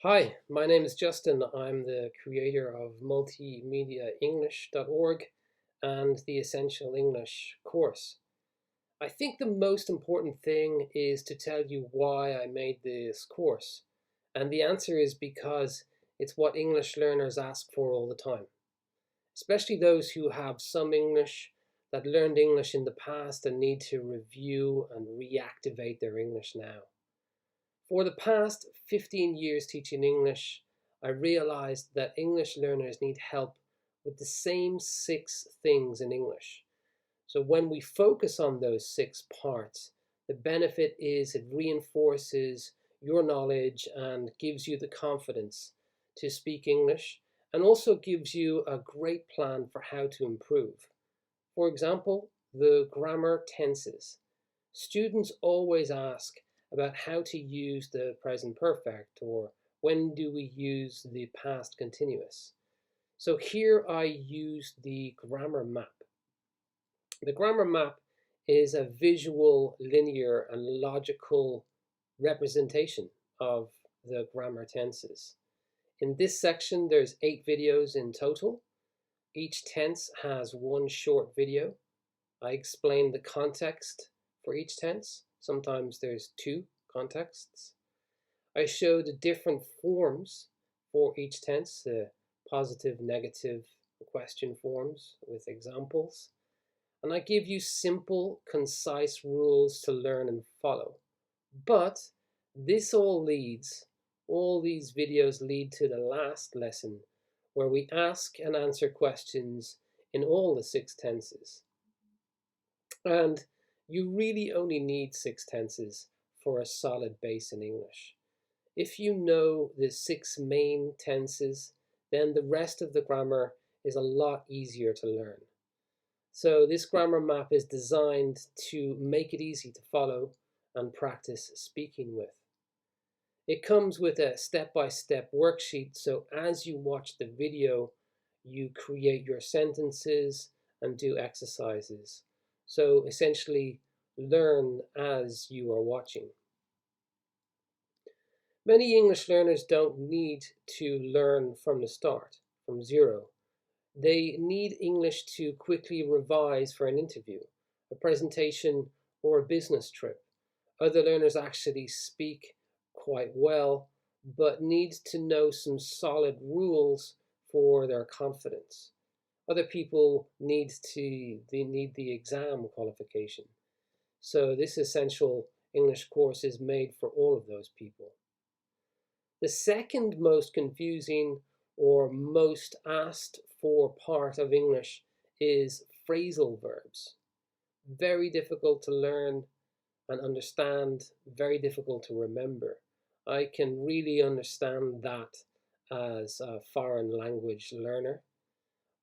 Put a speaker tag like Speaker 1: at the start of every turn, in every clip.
Speaker 1: Hi, my name is Justin. I'm the creator of multimediaenglish.org and the Essential English course. I think the most important thing is to tell you why I made this course. And the answer is because it's what English learners ask for all the time, especially those who have some English that learned English in the past and need to review and reactivate their English now. For the past 15 years teaching English, I realized that English learners need help with the same 6 things in English. So when we focus on those 6 parts, the benefit is it reinforces your knowledge and gives you the confidence to speak English, and also gives you a great plan for how to improve. For example, the grammar tenses. Students always ask about how to use the present perfect, or when do we use the past continuous. So here I use the grammar map. The grammar map is a visual, linear, and logical representation of the grammar tenses. In this section, there's 8 videos in total. Each tense has one short video. I explain the context for each tense. Sometimes there's 2 contexts. I show the different forms for each tense, the positive, negative, question forms with examples. And I give you simple, concise rules to learn and follow. But this all these videos lead to the last lesson, where we ask and answer questions in all the 6 tenses. And you really only need 6 tenses for a solid base in English. If you know the 6 main tenses, then the rest of the grammar is a lot easier to learn. So this grammar map is designed to make it easy to follow and practice speaking with. It comes with a step-by-step worksheet, so as you watch the video, you create your sentences and do exercises. So essentially, learn as you are watching. Many English learners don't need to learn from the start, from zero. They need English to quickly revise for an interview, a presentation, or a business trip. Other learners actually speak quite well, but need to know some solid rules for their confidence. Other people need the exam qualification. So this essential English course is made for all of those people. The second most confusing or most asked for part of English is phrasal verbs. Very difficult to learn and understand, very difficult to remember. I can really understand that as a foreign language learner.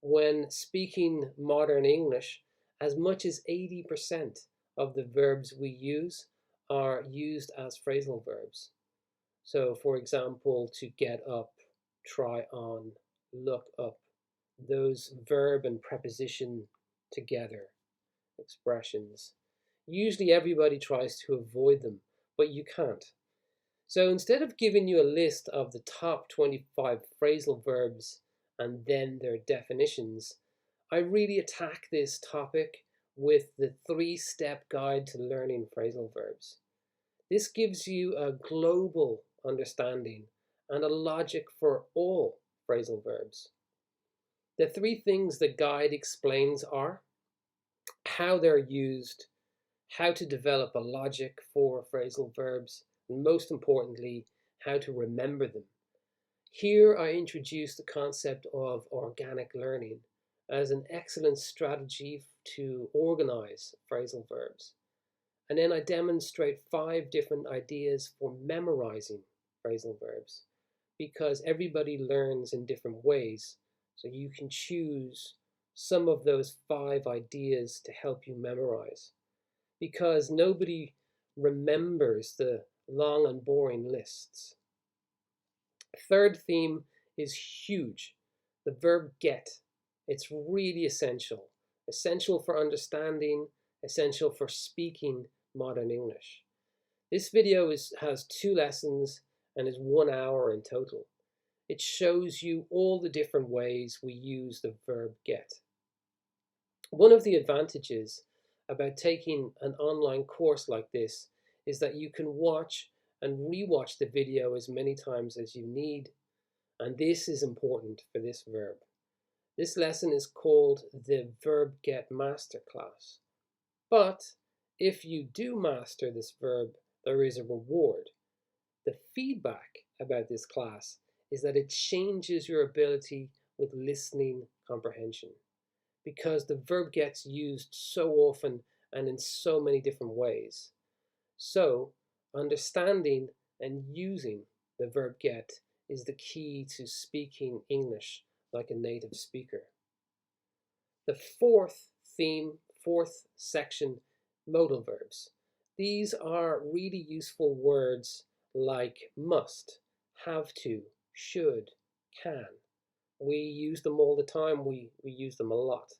Speaker 1: When speaking modern English, as much as 80% of the verbs we use are used as phrasal verbs. So, for example, to get up, try on, look up, those verb and preposition together expressions. Usually everybody tries to avoid them, but you can't. So instead of giving you a list of the top 25 phrasal verbs and then their definitions, I really attack this topic with the 3-step guide to learning phrasal verbs. This gives you a global understanding and a logic for all phrasal verbs. The 3 things the guide explains are how they're used, how to develop a logic for phrasal verbs, and most importantly, how to remember them. Here I introduce the concept of organic learning as an excellent strategy to organize phrasal verbs. And then I demonstrate 5 different ideas for memorizing phrasal verbs, because everybody learns in different ways, so you can choose some of those 5 ideas to help you memorize, because nobody remembers the long and boring lists. Third theme is huge, the verb get. It's really essential. Essential for understanding, essential for speaking modern English. This video has 2 lessons and is 1 hour in total. It shows you all the different ways we use the verb get. One of the advantages about taking an online course like this is that you can watch and rewatch the video as many times as you need, and this is important for this verb. This lesson is called the Verb Get Masterclass. But if you do master this verb, there is a reward. The feedback about this class is that it changes your ability with listening comprehension, because the verb gets used so often and in so many different ways. So, understanding and using the verb get is the key to speaking English like a native speaker. The fourth section, modal verbs. These are really useful words like must, have to, should, can. We use them all the time. We use them a lot.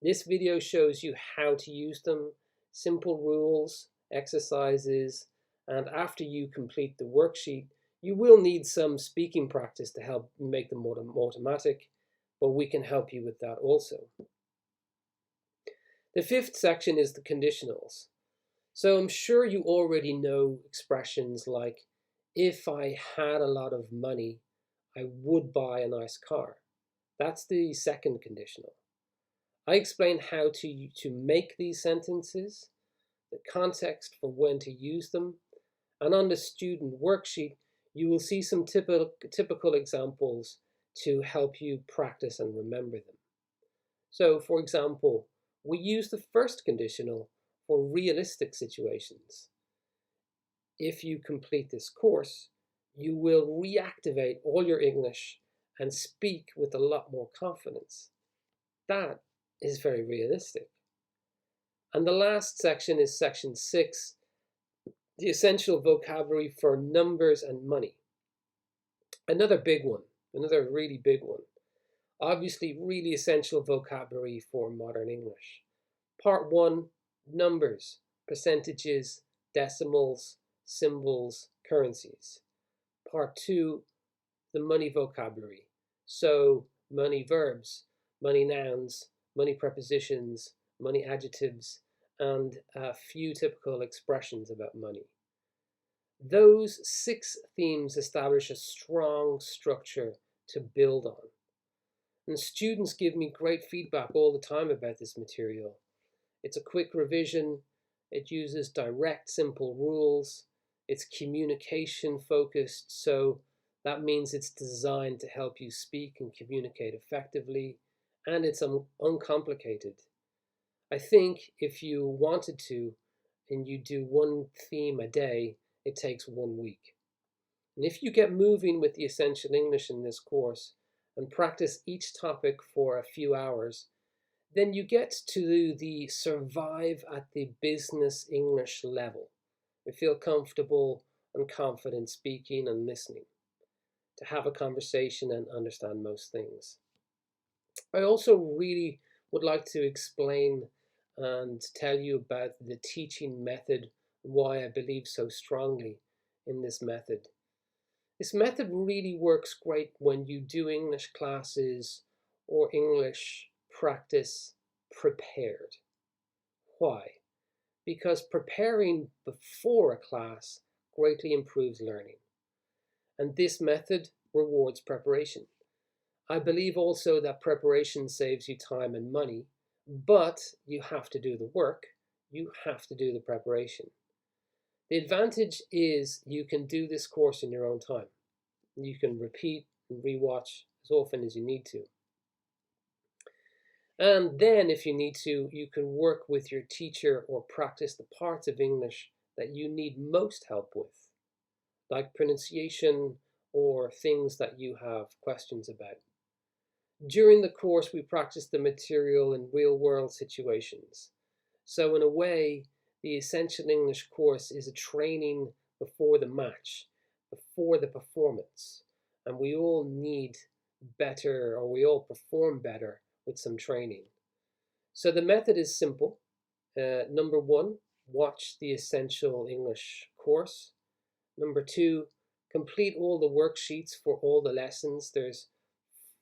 Speaker 1: This video shows you how to use them, simple rules, exercises, and after you complete the worksheet, you will need some speaking practice to help make them more automatic, but we can help you with that also. The fifth section is the conditionals. So I'm sure you already know expressions like, if I had a lot of money, I would buy a nice car. That's the second conditional. I explain how to make these sentences, the context for when to use them, and on the student worksheet, you will see some typical examples to help you practice and remember them. So, for example, we use the first conditional for realistic situations. If you complete this course, you will reactivate all your English and speak with a lot more confidence. That is very realistic. And the last section is section 6, the essential vocabulary for numbers and money. Another big one, another really big one. Obviously, really essential vocabulary for modern English. Part 1, numbers, percentages, decimals, symbols, currencies. Part 2, the money vocabulary. So, money verbs, money nouns, money prepositions, money adjectives, and a few typical expressions about money. Those 6 themes establish a strong structure to build on. And students give me great feedback all the time about this material. It's a quick revision, it uses direct, simple rules, it's communication focused, so that means it's designed to help you speak and communicate effectively, and it's uncomplicated. I think if you wanted to, and you do one theme a day, it takes 1 week. And if you get moving with the Essential English in this course and practice each topic for a few hours, then you get to the survive at the business English level. You feel comfortable and confident speaking and listening, to have a conversation and understand most things. I also really would like to explain and tell you about the teaching method, why I believe so strongly in this method. This method really works great when you do English classes or English practice prepared. Why? Because preparing before a class greatly improves learning. And this method rewards preparation. I believe also that preparation saves you time and money, but you have to do the work, you have to do the preparation. The advantage is you can do this course in your own time. You can repeat and rewatch as often as you need to. And then, if you need to, you can work with your teacher or practice the parts of English that you need most help with, like pronunciation or things that you have questions about. During the course, we practice the material in real-world situations. So in a way, the Essential English course is a training before the match, before the performance. And we all need better, or we all perform better with some training. So the method is simple. Number 1, watch the Essential English course. Number 2, Complete all the worksheets for all the lessons. There's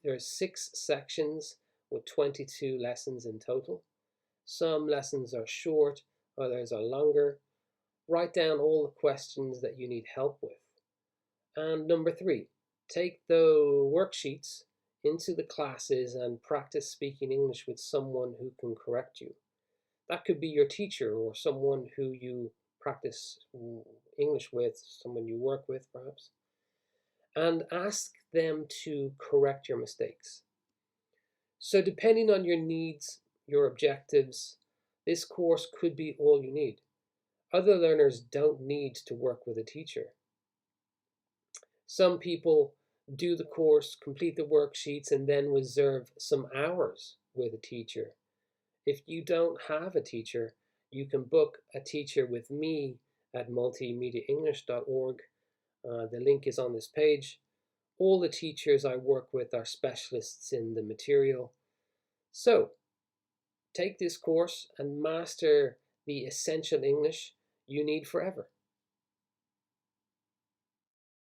Speaker 1: 6 sections with 22 lessons in total. Some lessons are short, others are longer. Write down all the questions that you need help with. And number 3, take the worksheets into the classes and practice speaking English with someone who can correct you. That could be your teacher or someone who you practice English with, someone you work with perhaps, and ask them to correct your mistakes. So depending on your needs, your objectives, this course could be all you need. Other learners don't need to work with a teacher. Some people do the course, complete the worksheets, and then reserve some hours with a teacher. If you don't have a teacher, you can book a teacher with me at multimediaenglish.org. The link is on this page. All the teachers I work with are specialists in the material. So, take this course and master the essential English you need forever.